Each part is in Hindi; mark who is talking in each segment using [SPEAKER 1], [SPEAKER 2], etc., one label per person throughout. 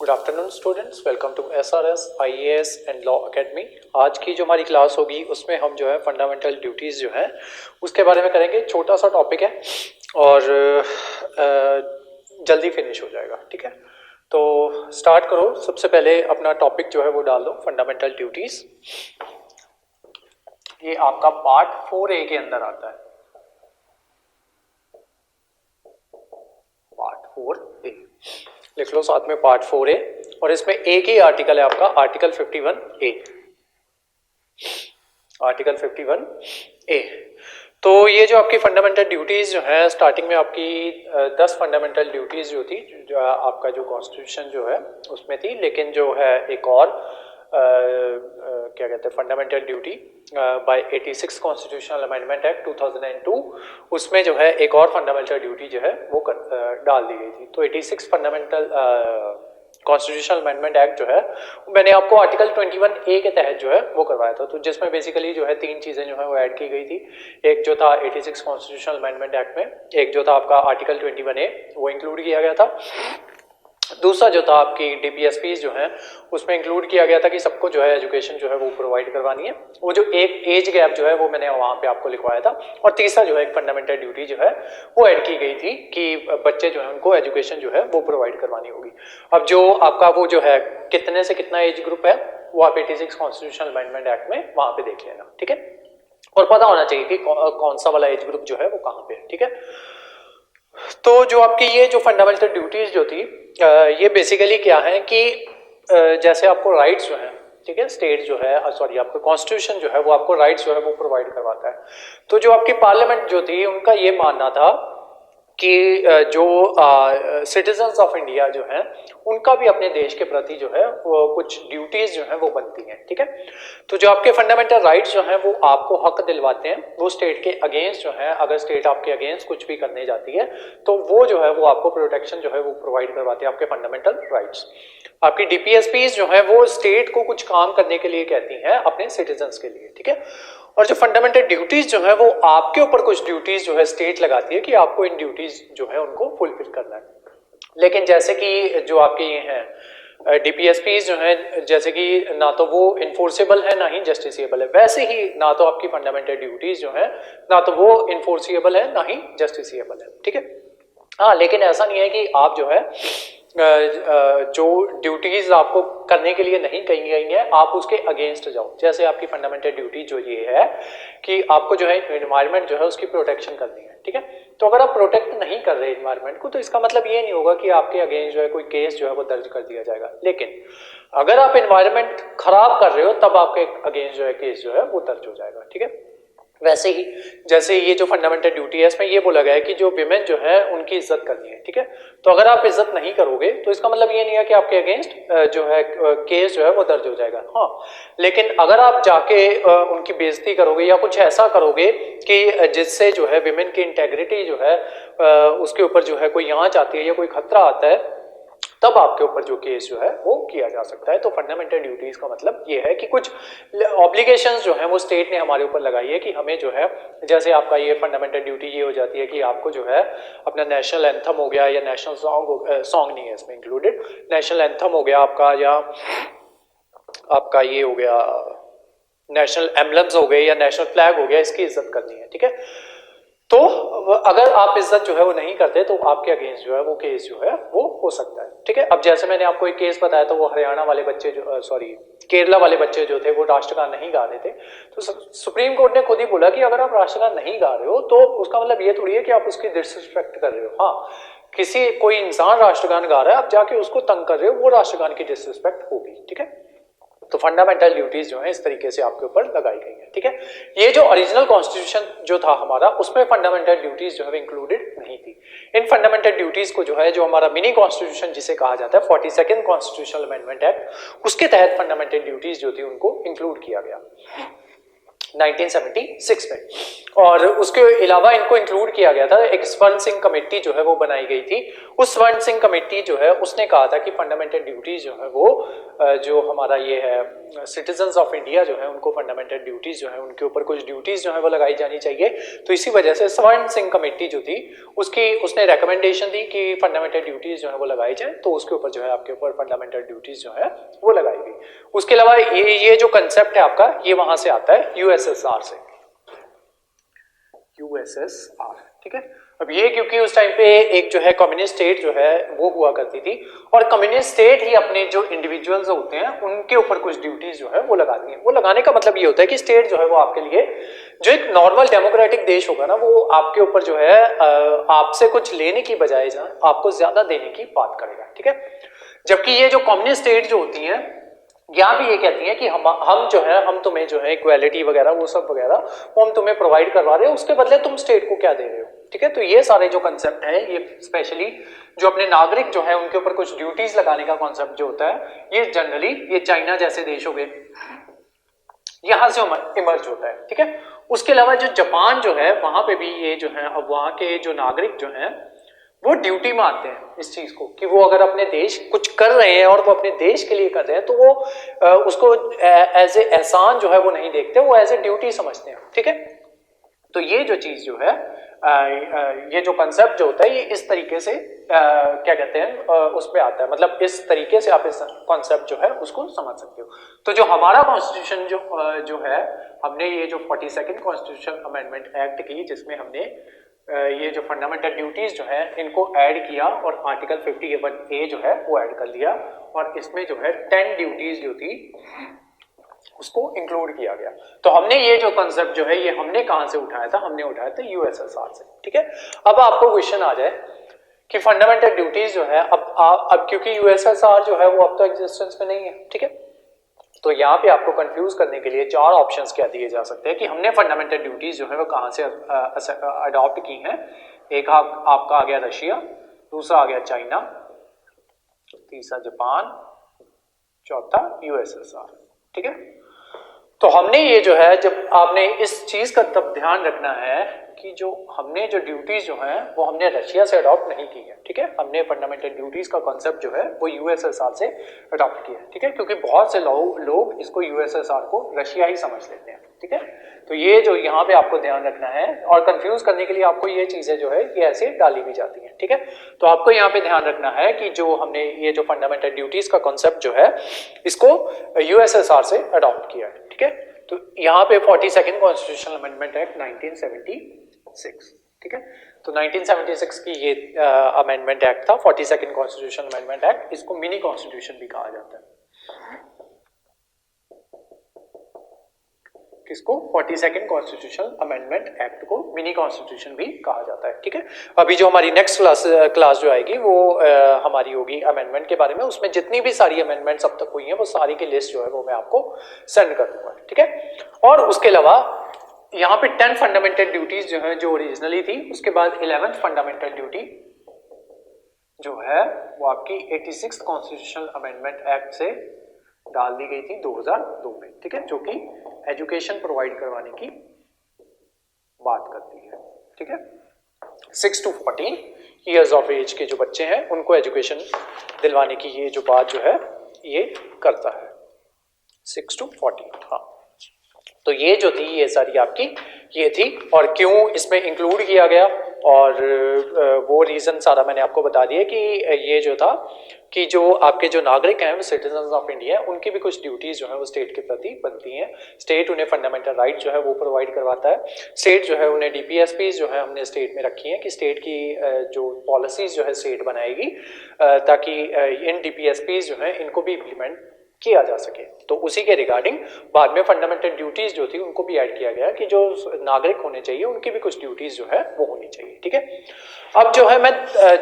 [SPEAKER 1] Good afternoon students, welcome to SRS IAS and law academy. आज की जो हमारी क्लास होगी उसमें हम जो है फंडामेंटल ड्यूटीज़ जो है उसके बारे में करेंगे। छोटा सा टॉपिक है और जल्दी फिनिश हो जाएगा, ठीक है। तो स्टार्ट करो। सबसे पहले अपना टॉपिक जो है वो डाल दो, फंडामेंटल ड्यूटीज़। ये आपका पार्ट 4A के अंदर आता है, पार्ट 4A लिख लो साथ में, पार्ट 4A। और इसमें एक ही आर्टिकल है आपका, आर्टिकल 51A, आर्टिकल 51A। तो ये जो आपकी फंडामेंटल ड्यूटीज जो है, स्टार्टिंग में आपकी 10 फंडामेंटल ड्यूटीज जो थी, जो आपका जो कॉन्स्टिट्यूशन जो है उसमें थी, लेकिन जो है एक और क्या कहते हैं fundamental duty by 86 constitutional amendment act 2002, उसमें जो है एक और फंडामेंटल ड्यूटी जो है वो डाल दी गई थी। तो 86 फंडामेंटल कॉन्स्टिट्यूशनल अमेंडमेंट एक्ट जो है मैंने आपको आर्टिकल 21A के तहत जो है वो करवाया था। तो जिसमें बेसिकली जो है 3 चीज़ें जो है वो ऐड की गई थी। एक जो था 86 कॉन्स्टिट्यूशनल अमेंडमेंट एक्ट में, एक जो था आपका आर्टिकल 21A वो इंक्लूड किया गया था। दूसरा जो था आपकी DPSPs जो है उसमें इंक्लूड किया गया था कि सबको जो है एजुकेशन जो है वो प्रोवाइड करवानी है। वो जो एक एज गैप जो है वो मैंने वहाँ पे आपको लिखवाया था। और तीसरा जो है एक फंडामेंटल ड्यूटी जो है वो ऐड की गई थी कि बच्चे जो है उनको एजुकेशन जो है वो प्रोवाइड करवानी होगी। अब जो आपका वो जो है कितने से कितना एज ग्रुप है वो आप 86 कॉन्स्टिट्यूशनल अमेंडमेंट एक्ट में वहाँ पे देख लेना, ठीक है। और पता होना चाहिए कि कौन सा वाला एज ग्रुप जो है वो कहाँ पे है, ठीक है। तो जो आपकी ये जो फंडामेंटल ड्यूटीज जो थी, ये बेसिकली क्या है कि जैसे आपको राइट्स जो है, ठीक है, स्टेट जो है सॉरी आपका कॉन्स्टिट्यूशन जो है वो आपको राइट्स जो है वो प्रोवाइड करवाता है। तो जो आपकी पार्लियामेंट जो थी उनका ये मानना था कि जो सिटीजन्स ऑफ इंडिया जो है उनका भी अपने देश के प्रति जो है वो कुछ ड्यूटीज जो है वो बनती हैं, ठीक है। तो जो आपके फंडामेंटल राइट्स जो हैं वो आपको हक दिलवाते हैं, वो स्टेट के अगेंस्ट जो है, अगर स्टेट आपके अगेंस्ट कुछ भी करने जाती है तो वो जो है वो आपको प्रोटेक्शन जो है वो प्रोवाइड करवाते हैं, आपके फंडामेंटल राइट्स। आपकी DPSPs जो है वो स्टेट को कुछ काम करने के लिए कहती हैं अपने सिटीजन्स के लिए, ठीक है। और जो फंडामेंटल ड्यूटीज जो है वो आपके ऊपर कुछ ड्यूटीज जो है स्टेट लगाती है कि आपको इन ड्यूटीज जो है उनको फुलफिल करना है। लेकिन जैसे कि जो आपके ये हैं DPSPs जो है, जैसे कि ना तो वो इन्फोर्सेबल है ना ही जस्टिसेबल है, वैसे ही ना तो आपकी फंडामेंटल ड्यूटीज जो है ना तो वो इन्फोर्सेबल है ना ही जस्टिसेबल है, ठीक है। हाँ, लेकिन ऐसा नहीं है कि आप जो है जो ड्यूटीज आपको करने के लिए नहीं कही गई हैं आप उसके अगेंस्ट जाओ। जैसे आपकी फंडामेंटल ड्यूटी जो ये है कि आपको जो है एनवायरनमेंट जो है उसकी प्रोटेक्शन करनी है, ठीक है। तो अगर आप प्रोटेक्ट नहीं कर रहे एनवायरनमेंट को तो इसका मतलब ये नहीं होगा कि आपके अगेंस्ट जो है कोई केस जो है वो दर्ज कर दिया जाएगा। लेकिन अगर आप एनवायरनमेंट खराब कर रहे हो तब आपके अगेंस्ट जो है केस जो है वो दर्ज हो जाएगा, ठीक है। वैसे ही जैसे ये जो फंडामेंटल ड्यूटी है इसमें ये बोला गया है कि जो विमेन जो है उनकी इज्जत करनी है, ठीक है। तो अगर आप इज्जत नहीं करोगे तो इसका मतलब ये नहीं है कि आपके अगेंस्ट जो है केस जो है वो दर्ज हो जाएगा। हाँ, लेकिन अगर आप जाके उनकी बेइज्जती करोगे या कुछ ऐसा करोगे कि जिससे जो है विमेन की इंटेग्रिटी जो है उसके ऊपर जो है कोई आंच आती है या कोई खतरा आता है, तब आपके ऊपर जो केस जो है वो किया जा सकता है। तो फंडामेंटल ड्यूटीज का मतलब ये है कि कुछ ऑब्लिगेशंस जो है वो स्टेट ने हमारे ऊपर लगाई है कि हमें जो है, जैसे आपका ये फंडामेंटल ड्यूटी ये हो जाती है कि आपको जो है अपना नेशनल एंथम हो गया या नेशनल सॉन्ग नहीं है इसमें इंक्लूडेड, नेशनल एंथम हो गया आपका या आपका ये हो गया नेशनल एम्बलम्स हो गए या नेशनल फ्लैग हो गया, इसकी इज्जत करनी है, ठीक है। तो अगर आप इज्जत जो है वो नहीं करते तो आपके अगेंस्ट जो है वो केस जो है वो हो सकता है, ठीक है। अब जैसे मैंने आपको एक केस बताया था, वो हरियाणा वाले बच्चे जो सॉरी केरला वाले बच्चे जो थे वो राष्ट्रगान नहीं गा रहे थे। तो सुप्रीम कोर्ट ने खुद ही बोला कि अगर आप राष्ट्रगान नहीं गा रहे हो तो उसका मतलब ये थोड़ी है कि आप उसकी डिसरिस्पेक्ट कर रहे हो। हाँ, किसी कोई इंसान राष्ट्रगान गा रहा है, आप जाके उसको तंग कर रहे हो, वो राष्ट्रगान की डिसरिस्पेक्ट होगी, ठीक है। तो फंडामेंटल ड्यूटीज जो है इस तरीके से आपके ऊपर लगाई गई है, ठीक है। ये जो ओरिजिनल कॉन्स्टिट्यूशन जो था हमारा उसमें फंडामेंटल ड्यूटीज जो है इंक्लूडेड नहीं थी। इन फंडामेंटल ड्यूटीज को जो है जो हमारा मिनी कॉन्स्टिट्यूशन जिसे कहा जाता है 42nd कॉन्स्टिट्यूशनल अमेंडमेंट एक्ट, उसके तहत फंडामेंटल ड्यूटीज जो थी उनको इंक्लूड किया गया। 1976 में। और उसके अलावा इनको इंक्लूड किया गया था, एक स्वर्ण सिंह कमेटी जो है वो बनाई गई थी। उस स्वर्ण सिंह कमेटी जो है उसने कहा था कि फंडामेंटल ड्यूटीज जो है वो जो हमारा ये है सिटीजन्स ऑफ इंडिया जो है उनको फंडामेंटल ड्यूटीज जो है उनके ऊपर कुछ ड्यूटीज जो है वो लगाई जानी चाहिए। तो इसी वजह से स्वर्ण सिंह कमेटी जो थी उसने रिकमेंडेशन दी कि फंडामेंटल ड्यूटीज जो है वो लगाई जाए, तो उसके ऊपर जो है आपके ऊपर फंडामेंटल ड्यूटीज जो है वो लगाई गई। उसके अलावा ये जो कंसेप्ट है आपका ये वहां से आता है यूएसएसआर से, यूएसएसआर, ठीक है। अब ये क्योंकि उस टाइम पे एक जो है कम्युनिस्ट स्टेट जो है वो हुआ करती थी और कम्युनिस्ट स्टेट ही अपने जो इंडिविजुअल्स होते हैं उनके ऊपर कुछ ड्यूटीज जो है वो लगाती हैं। वो लगाने का मतलब ये होता है कि स्टेट जो है वो आपके लिए जो एक नॉर्मल डेमोक्रेटिक देश होगा ना वो आपके ऊपर जो है आपसे कुछ लेने की बजाय आपको ज्यादा देने की बात करेगा, ठीक है। जबकि ये जो कम्युनिस्ट स्टेट जो होती हैं यहाँ भी ये कहती है कि हम जो है हम तुम्हें जो है इक्वालिटी वगैरह वो सब वगैरह वो हम तुम्हें प्रोवाइड करवा रहे हो, उसके बदले तुम स्टेट को क्या दे रहे हो, ठीक है। तो ये सारे जो कंसेप्ट है ये स्पेशली जो अपने नागरिक जो है उनके ऊपर कुछ ड्यूटीज लगाने का कॉन्सेप्ट जो होता है ये जनरली ये चाइना जैसे देश हो गए यहां से इमर्ज होता है, ठीक है। उसके अलावा जो जापान जो है वहां पे भी ये जो है अब वहां के जो नागरिक जो है वो ड्यूटी मानते हैं इस चीज को कि वो अगर अपने देश कुछ कर रहे हैं और वो अपने देश के लिए कर रहे हैं तो वो उसको एज ए एहसान जो है वो नहीं देखते, वो एज ए ड्यूटी समझते हैं, ठीक है। तो ये जो चीज जो है ये जो कंसेप्ट जो होता है ये इस तरीके से क्या कहते हैं उस पे आता है, मतलब इस तरीके से आप इस कॉन्सेप्ट जो है उसको समझ सकते हो। तो जो हमारा कॉन्स्टिट्यूशन जो है हमने ये जो 42nd कॉन्स्टिट्यूशन अमेंडमेंट एक्ट की जिसमें हमने ये जो फंडामेंटल ड्यूटीज जो है इनको ऐड किया और आर्टिकल 51A जो है वो ऐड कर लिया और इसमें जो है 10 ड्यूटीज जो थी उसको इंक्लूड किया गया। तो हमने ये जो कंसेप्ट जो है ये हमने कहां से उठाया था, हमने उठाया था यूएसएसआर से, ठीक है। अब आपको क्वेश्चन आ जाए कि फंडामेंटल ड्यूटीज जो है अब क्योंकि यूएसएसआर जो है वो अब तो एग्जिस्टेंस में नहीं है, ठीक है। तो यहाँ पे आपको कंफ्यूज करने के लिए 4 ऑप्शंस क्या दिए जा सकते हैं कि हमने फंडामेंटल ड्यूटीज जो है वो कहां से अडॉप्ट की हैं। एक आपका आ गया रशिया, दूसरा आ गया चाइना, तीसरा जापान, चौथा यूएसएसआर, ठीक है। तो हमने ये जो है जब आपने इस चीज का तब ध्यान रखना है कि जो हमने जो ड्यूटीज जो हैं वो हमने रशिया से अडॉप्ट नहीं की है, ठीक है। हमने फंडामेंटल ड्यूटीज का कॉन्सेप्ट जो है वो यूएसएसआर से अडॉप्ट किया है, ठीक है, क्योंकि बहुत से लोग इसको यूएसएसआर को रशिया ही समझ लेते हैं, ठीक है। तो ये जो यहाँ पे आपको ध्यान रखना है और कंफ्यूज करने के लिए आपको ये चीजें जो है ये ऐसे डाली भी जाती हैं, ठीक है। तो आपको यहाँ पे ध्यान रखना है कि जो हमने ये जो फंडामेंटल ड्यूटीज का कॉन्सेप्ट जो है इसको यूएसएसआर से अडॉप्ट किया है, ठीक है। तो यहाँ पे 42nd कॉन्स्टिट्यूशनल अमेंडमेंट एक्ट 1976, ठीक है। तो 1976 की ये अमेंडमेंट एक्ट था 42nd कॉन्स्टिट्यूशनल अमेंडमेंट एक्ट, इसको मिनी कॉन्स्टिट्यूशन भी कहा जाता है। किसको? 42nd कॉन्स्टिट्यूशनल अमेंडमेंट एक्ट को मिनी कॉन्स्टिट्यूशन भी कहा जाता है, ठीक है। अभी जो हमारी नेक्स्ट क्लास जो आएगी वो हमारी होगी अमेंडमेंट के बारे में, उसमें जितनी भी सारी अमेंडमेंट्स अब तक हुई हैं वो सारी की लिस्ट जो है वो मैं आपको सेंड कर दूंगा, ठीक है। और उसके अलावा यहाँ पे 10 फंडामेंटल ड्यूटीज जो है जो ओरिजिनली थी, उसके बाद 11th फंडामेंटल ड्यूटी जो है वो आपकी 86th कॉन्स्टिट्यूशनल अमेंडमेंट एक्ट से डाल दी गई थी 2002 में, ठीक है, जो कि एजुकेशन प्रोवाइड करवाने की बात करती है, ठीक है। 6 to 14 ईयर्स ऑफ एज के जो बच्चे हैं उनको एजुकेशन दिलवाने की ये जो बात जो है ये करता है 6 to 14, हाँ। तो ये जो थी ये सारी आपकी ये थी और क्यों इसमें इंक्लूड किया गया और वो रीजन सारा मैंने आपको बता दिया कि ये जो था कि जो आपके जो नागरिक हैं वो सिटीजन्स ऑफ इंडिया हैं, उनकी भी कुछ ड्यूटीज जो है वो स्टेट के प्रति बनती हैं। स्टेट उन्हें फंडामेंटल राइट जो है वो प्रोवाइड करवाता है। स्टेट जो है उन्हें डीपीएसपीज जो है हमने स्टेट में रखी हैं कि स्टेट की जो पॉलिसीज जो है स्टेट बनाएगी ताकि इन डीपीएसपीज जो है इनको भी इम्प्लीमेंट किया जा सके। तो उसी के रिगार्डिंग बाद में फंडामेंटल ड्यूटीज जो थी उनको भी ऐड किया गया कि जो नागरिक होने चाहिए उनकी भी कुछ ड्यूटीज जो है वो होनी चाहिए, ठीक है। अब जो है मैं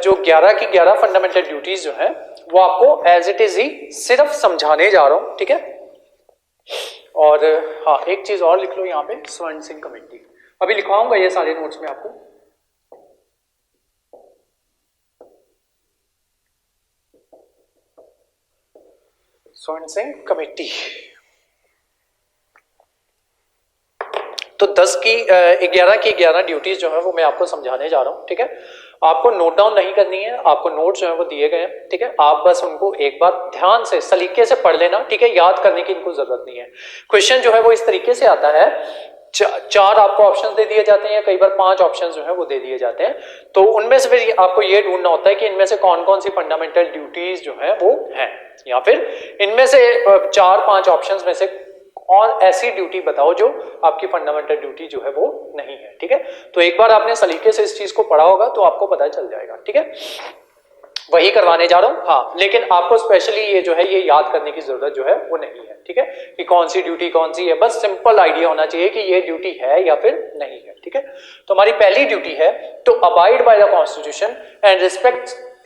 [SPEAKER 1] जो 11 की 11 फंडामेंटल ड्यूटीज जो है वो आपको एज इट इज ही सिर्फ समझाने जा रहा हूं, ठीक है। और हाँ एक चीज और लिख लो यहाँ पे, स्वर्ण सिंह कमेटी अभी लिखवाऊंगा ये सारे नोट्स में आपको। स्वर्ण सिंह कमेटी तो 10 की 11 की 11 ड्यूटीज जो है वो मैं आपको समझाने जा रहा हूँ, ठीक है। आपको नोट डाउन नहीं करनी है, आपको नोट जो है वो दिए गए हैं, ठीक है। आप बस उनको एक बार ध्यान से सलीके से पढ़ लेना, ठीक है। याद करने की इनको जरूरत नहीं है। क्वेश्चन जो है वो इस तरीके से आता है, चार आपको ऑप्शंस दे दिए जाते हैं, कई बार 5 ऑप्शंस जो है वो दे दिए जाते हैं। तो उनमें से फिर आपको ये ढूंढना होता है कि इनमें से कौन कौन सी फंडामेंटल ड्यूटीज जो है वो हैं, या फिर इनमें से 4-5 ऑप्शंस में से और ऐसी ड्यूटी बताओ जो आपकी फंडामेंटल ड्यूटी जो है वो नहीं है, ठीक है। तो एक बार आपने सलीके से इस चीज को पढ़ा होगा तो आपको पता चल जाएगा, ठीक है। वही करवाने जा रहा हूं, हाँ, लेकिन आपको स्पेशली ये जो है ये याद करने की जरूरत जो है वो नहीं है, ठीक है, कि कौन सी ड्यूटी कौन सी है। बस सिंपल आइडिया होना चाहिए कि ये ड्यूटी है या फिर नहीं है, ठीक है। तो हमारी पहली ड्यूटी है to abide by the constitution and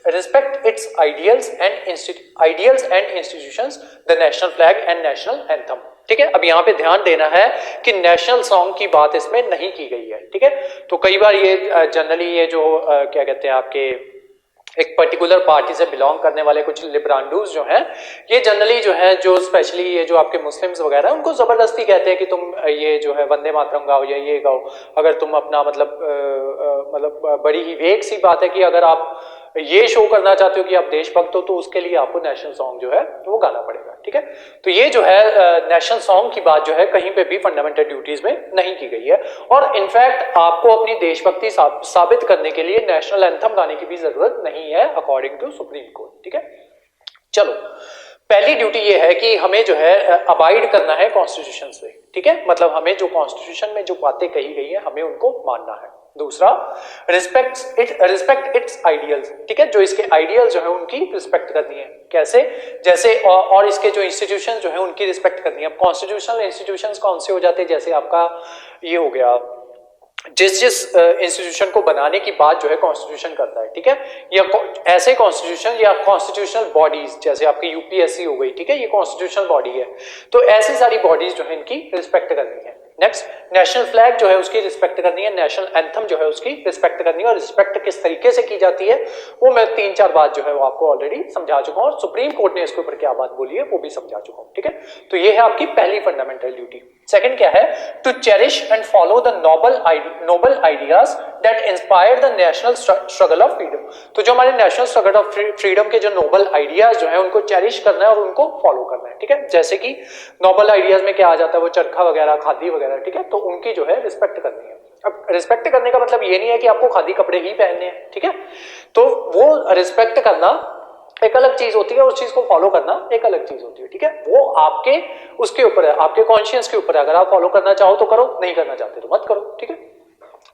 [SPEAKER 1] respect its ideals and institutions, the national flag and national anthem, ठीक है। अब यहाँ पे ध्यान देना है कि नेशनल सॉन्ग की बात इसमें नहीं की गई है, ठीक है। तो कई बार ये जनरली ये जो क्या कहते हैं आपके एक पर्टिकुलर पार्टी से बिलोंग करने वाले कुछ लिब्रांडूज जो हैं, ये जनरली जो है जो स्पेशली ये जो आपके मुस्लिम्स वगैरह उनको जबरदस्ती कहते हैं कि तुम ये जो है वंदे मातरम गाओ या ये गाओ। अगर तुम अपना मतलब बड़ी ही वेग सी बात है कि अगर आप ये शो करना चाहते हो कि आप देशभक्त हो तो उसके लिए आपको नेशनल सॉन्ग जो है वो गाना पड़ेगा, ठीक है। तो ये जो है नेशनल सॉन्ग की बात जो है कहीं पे भी फंडामेंटल ड्यूटीज में नहीं की गई है। और इनफैक्ट आपको अपनी देशभक्ति साबित करने के लिए नेशनल एंथम गाने की भी जरूरत नहीं है अकॉर्डिंग टू सुप्रीम कोर्ट, ठीक है। चलो, पहली ड्यूटी ये है कि हमें जो है अबाइड करना है कॉन्स्टिट्यूशन से, ठीक है। मतलब हमें जो कॉन्स्टिट्यूशन में जो बातें कही गई है हमें उनको मानना है। दूसरा, रिस्पेक्ट इट्स आइडियल्स, ठीक है। जो इसके आइडियल्स जो है उनकी रिस्पेक्ट करनी है। कैसे? जैसे और इसके जो इंस्टीट्यूशन जो है उनकी रिस्पेक्ट करनी है। कॉन्स्टिट्यूशनल इंस्टीट्यूशंस कौन से हो जाते हैं? जैसे आपका ये हो गया, जिस इंस्टीट्यूशन को बनाने की बात जो है कॉन्स्टिट्यूशन करता है, ठीक है। या ऐसे कॉन्स्टिट्यूशन या कॉन्स्टिट्यूशनल बॉडीज जैसे आपकी यूपीएससी हो गई, ठीक है, ये कॉन्स्टिट्यूशनल बॉडी है। तो ऐसी सारी बॉडीज जो है इनकी रिस्पेक्ट करनी है। नेक्स्ट, नेशनल फ्लैग जो है उसकी रिस्पेक्ट करनी है, नेशनल एंथम जो है उसकी रिस्पेक्ट करनी है। और रिस्पेक्ट किस तरीके से की जाती है वो मैं 3-4 बात जो है वो आपको ऑलरेडी समझा चुका हूं, और सुप्रीम कोर्ट ने इसके ऊपर क्या बात बोली है वो भी समझा चुका हूं, ठीक है। तो ये है आपकी पहली फंडामेंटल ड्यूटी। सेकंड क्या है? To cherish and follow the noble ideas that inspire the national struggle of freedom. तो जो हमारे नेशनल स्ट्रगल ऑफ फ्रीडम के जो नोबल आइडियाज जो है उनको चेरिश करना है और उनको फॉलो करना है, ठीक है। जैसे कि नोबल आइडियाज में क्या आ जाता है, वो चरखा वगैरह, खादी वगैरह, ठीक है। तो उनकी जो है रिस्पेक्ट करनी है। अब रिस्पेक्ट करने का मतलब ये नहीं है कि आपको खादी कपड़े ही पहनने हैं, ठीक है। तो वो रिस्पेक्ट करना एक अलग चीज होती है, उस चीज को फॉलो करना एक अलग चीज होती है, ठीक है। वो आपके उसके ऊपर है, आपके कॉन्शियस के ऊपर है। अगर आप फॉलो करना चाहो तो करो, नहीं करना चाहते तो मत करो, ठीक है।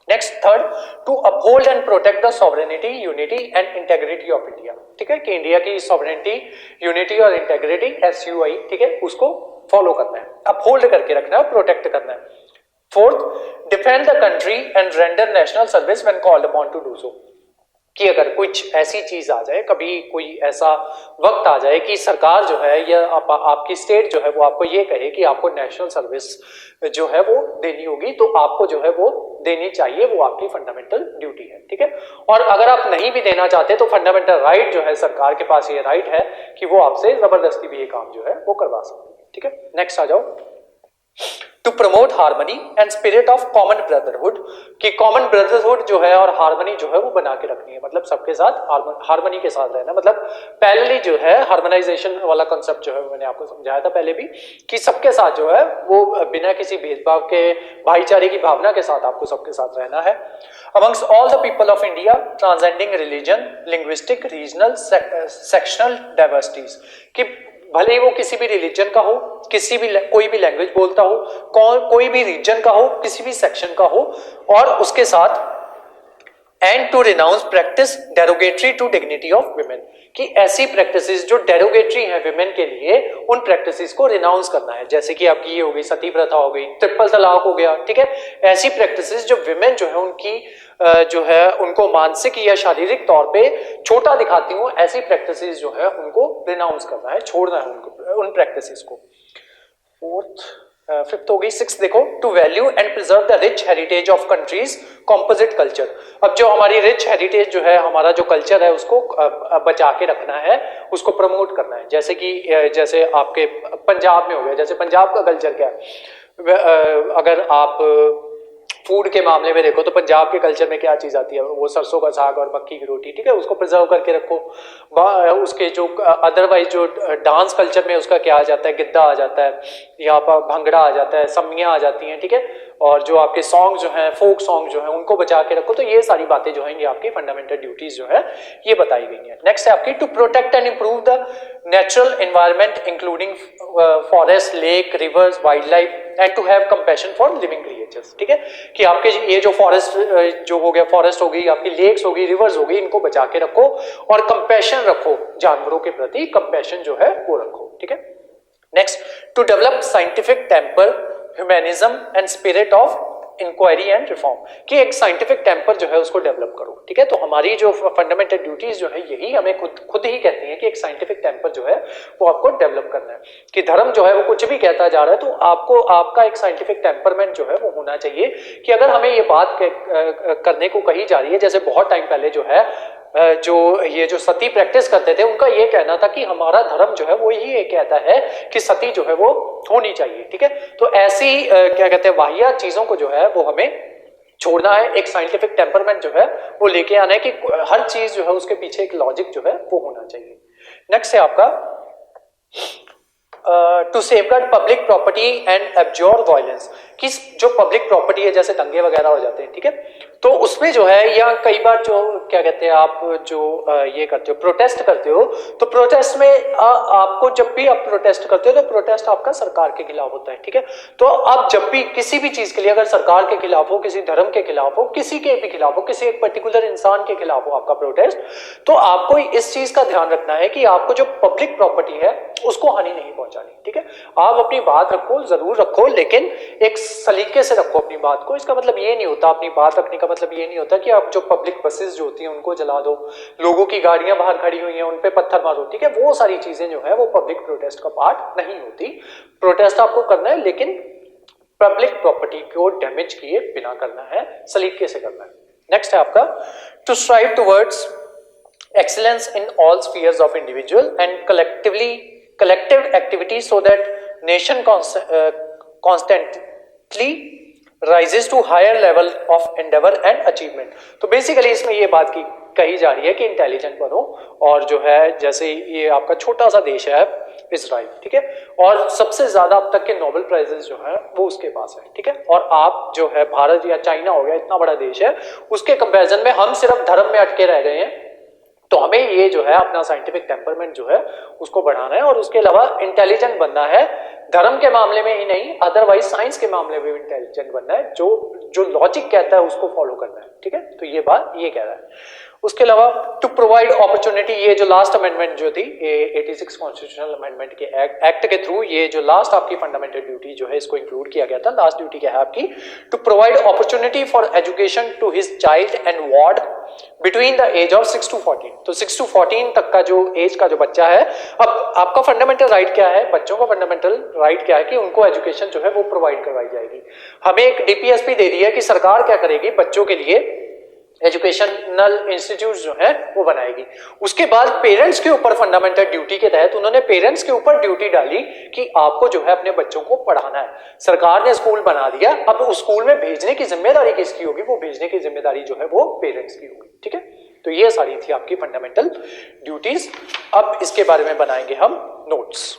[SPEAKER 1] Next, third, to uphold and protect the sovereignty, unity and integrity of India, ठीक है। कि इंडिया की सॉवरेनिटी, यूनिटी और इंटेग्रिटी, SUI, ठीक है, उसको फॉलो करना है, अपहोल्ड करके रखना है, प्रोटेक्ट करना है। Fourth, defend the country and render national service when called upon two do so. कि अगर कुछ ऐसी चीज आ जाए, कभी कोई ऐसा वक्त आ जाए कि सरकार जो है या आपकी स्टेट जो है वो आपको ये कहे कि आपको नेशनल सर्विस जो है वो देनी होगी, तो आपको जो है वो देनी चाहिए, वो आपकी फंडामेंटल ड्यूटी है, ठीक है। और अगर आप नहीं भी देना चाहते तो फंडामेंटल राइट जो है, सरकार के पास ये राइट है कि वो आपसे जबरदस्ती भी ये काम जो है वो करवा सकती है, ठीक है। नेक्स्ट आ जाओ, to promote harmony and spirit of common brotherhood. कि कॉमन ब्रदरहुड जो है और हार्मनी जो है वो बना के रखनी है, मतलब सबके साथ हार्मनी के साथ रहना। मतलब पहले जो है हार्मोनाइजेशन वाला कांसेप्ट जो है मैंने आपको समझाया था पहले भी, कि सबके साथ जो है वो बिना किसी भेदभाव के, भाईचारे की भावना के साथ आपको सबके साथ रहना है। Amongst all the people of India, transcending religion, linguistic, regional, sectional diversities. कि भले ही वो किसी भी रिलीजन का हो, किसी भी कोई भी लैंग्वेज बोलता हो, कोई भी रीजन का हो, किसी भी सेक्शन का हो, और उसके साथ and to renounce practice derogatory to dignity of women. कि ऐसी प्रैक्टिसेस जो डेरोगेटरी हैं विमेन के लिए, उन प्रैक्टिसेस को रिनाउंस करना है। जैसे कि आपकी ये हो गई सती प्रथा हो गई, ट्रिपल तलाक हो गया, ठीक है। ऐसी प्रैक्टिसेस जो विमेन जो है उनकी जो है उनको मानसिक या शारीरिक तौर पे छोटा दिखाती हूँ, ऐसी प्रैक्टिसेस जो है उनको रिनाउंस करना है, छोड़ना है उनको, उन प्रैक्टिसेस को। फिफ्थ हो गई। सिक्स देखो, to value and preserve the rich heritage of country's composite culture. अब जो हमारी रिच हेरिटेज जो है, हमारा जो कल्चर है उसको बचा के रखना है, उसको प्रमोट करना है। जैसे कि जैसे आपके पंजाब में हो गया, जैसे पंजाब का कल्चर क्या है, अगर आप फूड के मामले में देखो तो पंजाब के कल्चर में क्या चीज आती है, वो सरसों का साग और मक्की की रोटी, ठीक है, उसको प्रिजर्व करके रखो। उसके जो अदरवाइज जो डांस कल्चर में उसका क्या आ जाता है, गिद्दा आ जाता है, यहाँ पर भंगड़ा आ जाता है, सम्मियाँ आ जाती हैं, ठीक है, और जो आपके सॉन्ग जो हैं, फोक सॉन्ग जो हैं, उनको बचा के रखो। तो ये सारी बातें जो हैं ये आपकी फंडामेंटल ड्यूटीज जो है ये बताई गई हैं। नेक्स्ट है आपकी to protect and improve the natural environment including forest, lake, rivers, wildlife and to have compassion for living creatures, ठीक है, कि आपके ये जो फॉरेस्ट जो हो गया, फॉरेस्ट हो गई, आपकी लेक्स हो गई, रिवर्स हो गई, इनको बचा के रखो और कंपैशन रखो, जानवरों के प्रति कंपैशन जो है वो रखो, ठीक है। Next, to develop scientific temper, humanism and spirit of inquiry and reform, कि एक साइंटिफिक टेम्पर जो है उसको डेवलप करो, ठीक है। तो हमारी जो फंडामेंटल ड्यूटीज जो है यही हमें खुद ही कहती हैं कि एक साइंटिफिक टेम्पर जो है वो आपको डेवलप करना है, कि धर्म जो है वो कुछ भी कहता जा रहा है तो आपको आपका एक साइंटिफिक टेम्परमेंट जो है वो होना चाहिए, कि अगर हमें ये बात करने को कही जा रही है, जैसे बहुत टाइम पहले जो है जो ये जो सती प्रैक्टिस करते थे उनका ये कहना था कि हमारा धर्म जो है वो यही कहता है कि सती जो है वो होनी चाहिए, ठीक है। तो ऐसी क्या कहते हैं वाहियात चीजों को जो है वो हमें छोड़ना है, एक साइंटिफिक टेम्परमेंट जो है वो लेके आना है कि हर चीज जो है उसके पीछे एक लॉजिक जो है वो होना चाहिए। नेक्स्ट है आपका to safeguard public property and absorb violence, कि जो पब्लिक प्रॉपर्टी है जैसे दंगे वगैरह हो जाते हैं, ठीक है, तो उसमें जो है या कई बार जो क्या कहते हैं आप जो ये करते हो, प्रोटेस्ट करते हो, तो प्रोटेस्ट में आपको जब भी आप प्रोटेस्ट करते हो तो प्रोटेस्ट आपका सरकार के खिलाफ होता है, ठीक है। तो आप जब भी किसी भी चीज के लिए अगर सरकार के खिलाफ हो, किसी धर्म के खिलाफ हो, किसी के भी खिलाफ हो, किसी एक पर्टिकुलर इंसान के खिलाफ हो आपका प्रोटेस्ट, तो आपको इस चीज का ध्यान रखना है कि आपको जो पब्लिक प्रॉपर्टी है उसको हानि नहीं पहुंचानी, ठीक है। आप अपनी बात रखो, जरूर रखो, लेकिन एक सलीके से रखो अपनी बात को। इसका मतलब ये नहीं होता, अपनी बात रखने का मतलब ये नहीं होता कि आप जो पब्लिक बसेस जो होती हैं उनको जला दो, लोगों की गाड़ियां बाहर खड़ी हुई हैं उन पे पत्थर मारो, ठीक है, वो सारी चीजें जो है वो पब्लिक प्रोटेस्ट का पार्ट नहीं होती। प्रोटेस्ट आपको करना है लेकिन पब्लिक प्रॉपर्टी को डैमेज किए बिना करना है, सलीके से करना है। नेक्स्ट है आपका to strive towards excellence in all spheres of individual and collective activity so that nation constantly rises to higher level of endeavor and achievement। तो बेसिकली इसमें ये बात की कही जा रही है कि इंटेलिजेंट बनो, और जो है जैसे ये आपका छोटा सा देश है इजराइल, ठीक है, और सबसे ज्यादा अब तक के नोबेल प्राइजेस जो है वो उसके पास है, ठीक है, और आप जो है भारत या चाइना हो गया, इतना बड़ा देश है, उसके कंपैरिजन में हम सिर्फ धर्म में अटके रह गए हैं। तो हमें ये जो है अपना साइंटिफिक टेम्परमेंट जो है उसको बढ़ाना है और उसके अलावा इंटेलिजेंट बनना है, धर्म के मामले में ही नहीं, अदरवाइज साइंस के मामले में भी इंटेलिजेंट बनना है, जो लॉजिक कहता है उसको फॉलो करना है, ठीक है। तो ये बात ये कह रहा है। उसके अलावा टू प्रोवाइड अपॉर्चुनिटी, ये जो लास्ट अमेंडमेंट जो थी 86 कॉन्स्टिट्यूशनल अमेंडमेंट के एक्ट के थ्रू, ये जो लास्ट आपकी फंडामेंटल ड्यूटी जो है इसको इंक्लूड किया गया था। लास्ट ड्यूटी क्या है आपकी, to provide opportunity for education to his child and ward between the age of 6 to 14। तो 6 to 14 तक का जो एज का जो बच्चा है, अब आपका फंडामेंटल राइट क्या है, बच्चों का फंडामेंटल राइट क्या है कि उनको एजुकेशन जो है वो प्रोवाइड करवाई जाएगी। हमें एक डीपीएसपी दे दी है कि सरकार क्या करेगी, बच्चों के लिए एजुकेशनल इंस्टीट्यूट जो है वो बनाएगी। उसके बाद पेरेंट्स के ऊपर फंडामेंटल ड्यूटी के तहत उन्होंने पेरेंट्स के ऊपर ड्यूटी डाली कि आपको जो है अपने बच्चों को पढ़ाना है। सरकार ने स्कूल बना दिया, अब उस स्कूल में भेजने की जिम्मेदारी किसकी होगी, वो भेजने की जिम्मेदारी जो है वो पेरेंट्स की होगी, ठीक है। तो ये सारी थी आपकी फंडामेंटल ड्यूटीज। अब इसके बारे में बनाएंगे हम नोट्स।